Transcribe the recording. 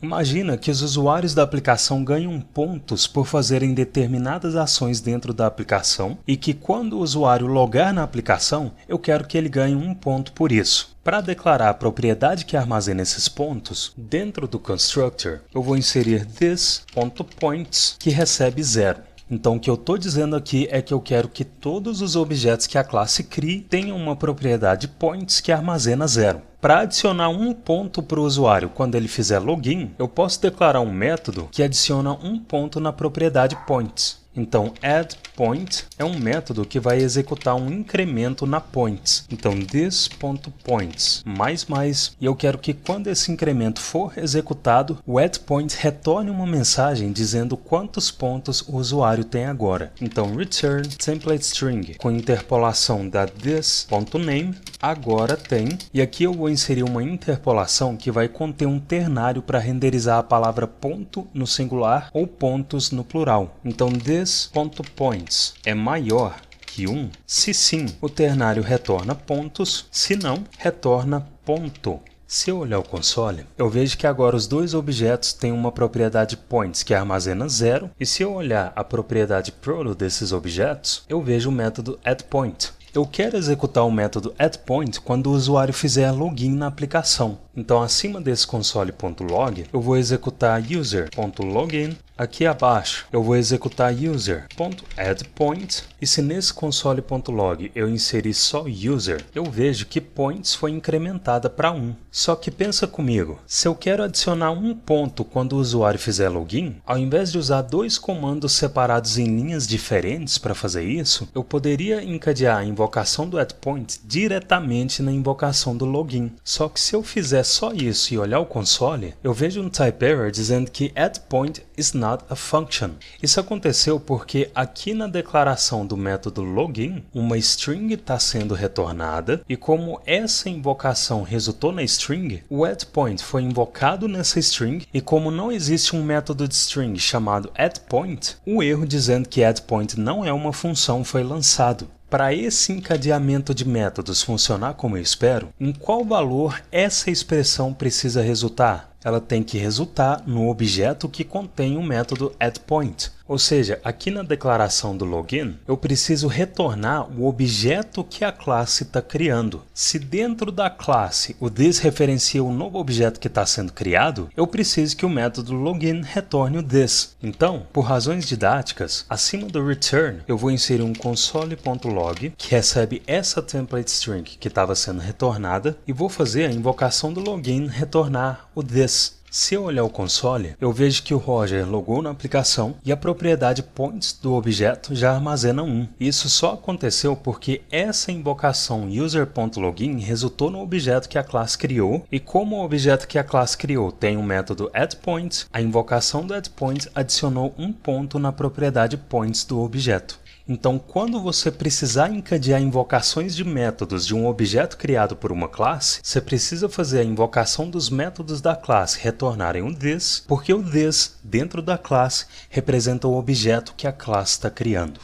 Imagina que os usuários da aplicação ganham pontos por fazerem determinadas ações dentro da aplicação e que quando o usuário logar na aplicação, eu quero que ele ganhe um ponto por isso. Para declarar a propriedade que armazena esses pontos, dentro do constructor, eu vou inserir this.points, que recebe 0. Então o que eu estou dizendo aqui é que eu quero que todos os objetos que a classe crie tenham uma propriedade points que armazena 0. Para adicionar um ponto para o usuário quando ele fizer login, eu posso declarar um método que adiciona um ponto na propriedade points. Então, addPoint é um método que vai executar um incremento na points. Então, this.points e eu quero que quando esse incremento for executado, o addPoint retorne uma mensagem dizendo quantos pontos o usuário tem agora. Então, return TemplateString com interpolação da this.name agora tem, e aqui eu vou inserir uma interpolação que vai conter um ternário para renderizar a palavra ponto no singular ou pontos no plural. Então, this.points é maior que 1? Se sim, o ternário retorna pontos, se não, retorna ponto. Se eu olhar o console, eu vejo que agora os dois objetos têm uma propriedade points que armazena 0, e se eu olhar a propriedade proto desses objetos, eu vejo o método addPoint. Eu quero executar o método addPoint quando o usuário fizer login na aplicação. Então, acima desse console.log, eu vou executar user.login. Aqui abaixo, eu vou executar user.addPoint. E se nesse console.log eu inserir só user, eu vejo que points foi incrementada para 1. Só que pensa comigo, se eu quero adicionar um ponto quando o usuário fizer login, ao invés de usar dois comandos separados em linhas diferentes para fazer isso, eu poderia encadear a invocação do addPoint diretamente na invocação do login. Só que se eu fizer só isso e olhar o console, eu vejo um type error dizendo que addPoint is not a function. Isso aconteceu porque aqui na declaração do método login, uma string está sendo retornada, e como essa invocação resultou na string, o addPoint foi invocado nessa string, e como não existe um método de string chamado addPoint, o erro dizendo que addPoint não é uma função foi lançado. Para esse encadeamento de métodos funcionar como eu espero, em qual valor essa expressão precisa resultar? Ela tem que resultar no objeto que contém o método addPoint. Ou seja, aqui na declaração do login, eu preciso retornar o objeto que a classe está criando. Se dentro da classe o this referencia o novo objeto que está sendo criado, eu preciso que o método login retorne o this. Então, por razões didáticas, acima do return, eu vou inserir um console.log que recebe essa template string que estava sendo retornada, e vou fazer a invocação do login retornar o this. Se eu olhar o console, eu vejo que o Roger logou na aplicação e a propriedade points do objeto já armazena 1. Isso só aconteceu porque essa invocação user.login resultou no objeto que a classe criou, e como o objeto que a classe criou tem um método addPoint, a invocação do addPoint adicionou um ponto na propriedade points do objeto. Então, quando você precisar encadear invocações de métodos de um objeto criado por uma classe, você precisa fazer a invocação dos métodos da classe retornarem um this, porque o this, dentro da classe, representa o objeto que a classe está criando.